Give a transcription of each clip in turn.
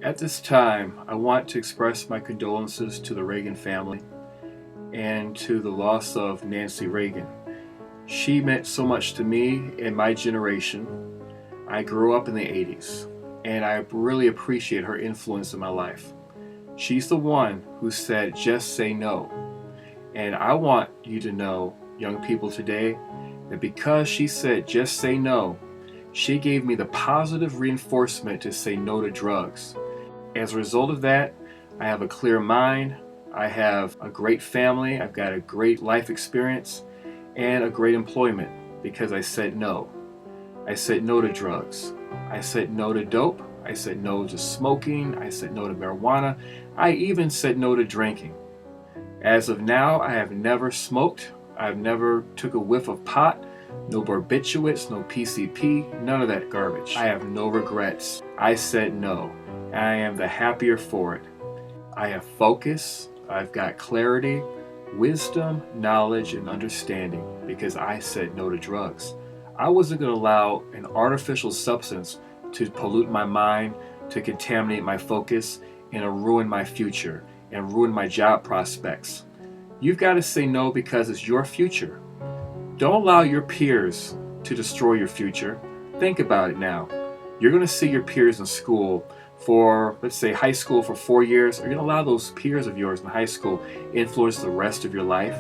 At this time, I want to express my condolences to the Reagan family and to the loss of Nancy Reagan. She meant so much to me and my generation. I grew up in the 80s, and I really appreciate her influence in my life. She's the one who said, just say no. And I want you to know, young people today, that because she said, just say no, she gave me the positive reinforcement to say no to drugs. As a result of that, I have a clear mind, I have a great family, I've got a great life experience, and a great employment because I said no. I said no to drugs. I said no to dope. I said no to smoking. I said no to marijuana. I even said no to drinking. As of now, I have never smoked. I've never took a whiff of pot. No barbiturates, no PCP, none of that garbage. I have no regrets. I said no. And I am the happier for it. I have focus. I've got clarity, wisdom, knowledge, and understanding because I said no to drugs. I wasn't going to allow an artificial substance to pollute my mind, to contaminate my focus, and to ruin my future and ruin my job prospects. You've got to say no because it's your future. Don't allow your peers to destroy your future. Think about it now. You're going to see your peers in school for, let's say, high school for 4 years. Are you going to allow those peers of yours in high school influence the rest of your life?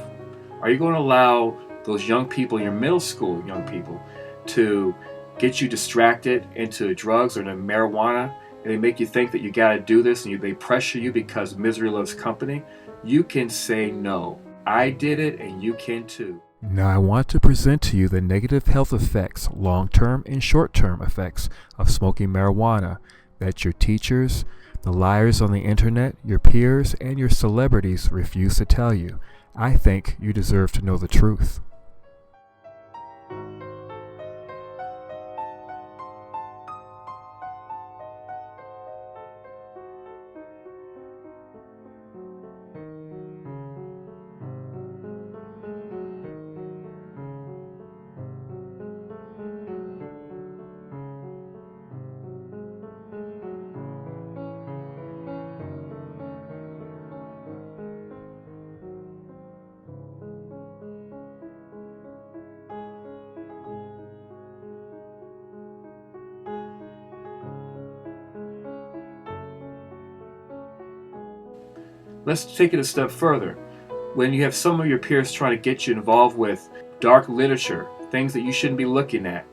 Are you going to allow those young people, your middle school young people, to get you distracted into drugs or into marijuana, and they make you think that you got to do this, and they pressure you because misery loves company? You can say no. I did it, and you can too. Now I want to present to you the negative health effects, long-term and short-term effects of smoking marijuana that your teachers, the liars on the internet, your peers, and your celebrities refuse to tell you. I think you deserve to know the truth. Let's take it a step further. When you have some of your peers trying to get you involved with dark literature, things that you shouldn't be looking at,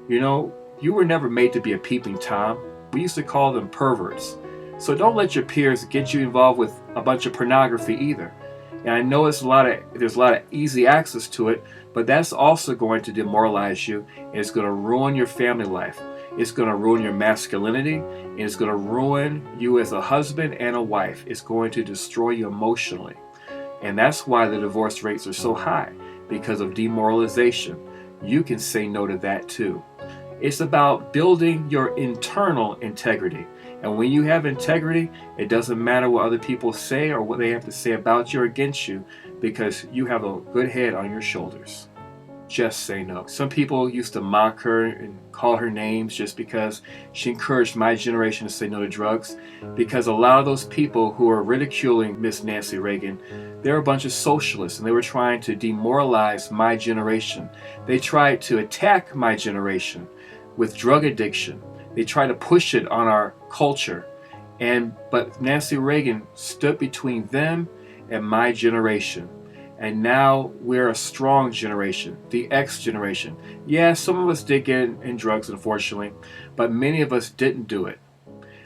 you were never made to be a peeping Tom. We used to call them perverts. So don't let your peers get you involved with a bunch of pornography either. And I know there's a lot of easy access to it, but that's also going to demoralize you, and it's going to ruin your family life. It's going to ruin your masculinity, and it's going to ruin you as a husband and a wife. It's going to destroy you emotionally. And that's why the divorce rates are so high, because of demoralization. You can say no to that too. It's about building your internal integrity. And when you have integrity, it doesn't matter what other people say or what they have to say about you or against you, because you have a good head on your shoulders. Just say no. Some people used to mock her and call her names just because she encouraged my generation to say no to drugs, because a lot of those people who are ridiculing Miss Nancy Reagan, they're a bunch of socialists, and they were trying to demoralize my generation. They tried to attack my generation with drug addiction. They tried to push it on our culture. But Nancy Reagan stood between them and my generation. And now we're a strong generation, the X generation. Yeah, some of us did get in drugs, unfortunately, but many of us didn't do it.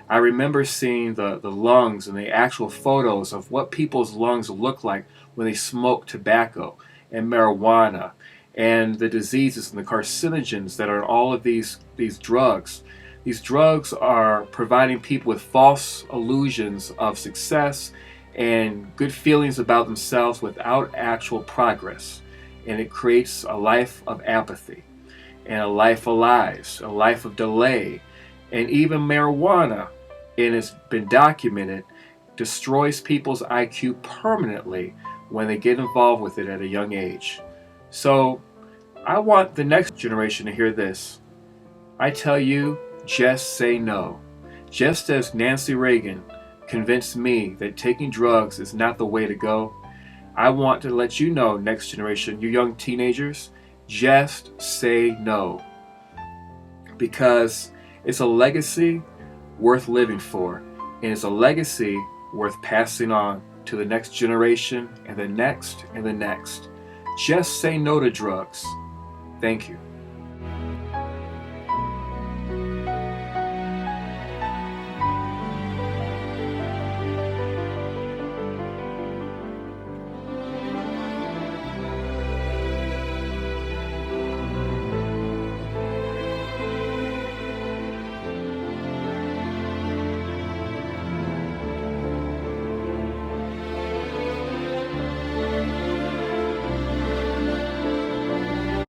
I remember seeing the lungs and the actual photos of what people's lungs look like when they smoke tobacco and marijuana, and the diseases and the carcinogens that are in all of these drugs. These drugs are providing people with false illusions of success and good feelings about themselves without actual progress. And it creates a life of apathy and a life of lies, a life of delay. And even marijuana, and it's been documented, destroys people's IQ permanently when they get involved with it at a young age. So I want the next generation to hear this. I tell you, just say no. Just as Nancy Reagan convinced me that taking drugs is not the way to go, I want to let you know, next generation, you young teenagers, just say no. Because it's a legacy worth living for, and it's a legacy worth passing on to the next generation and the next and the next. Just say no to drugs. Thank you.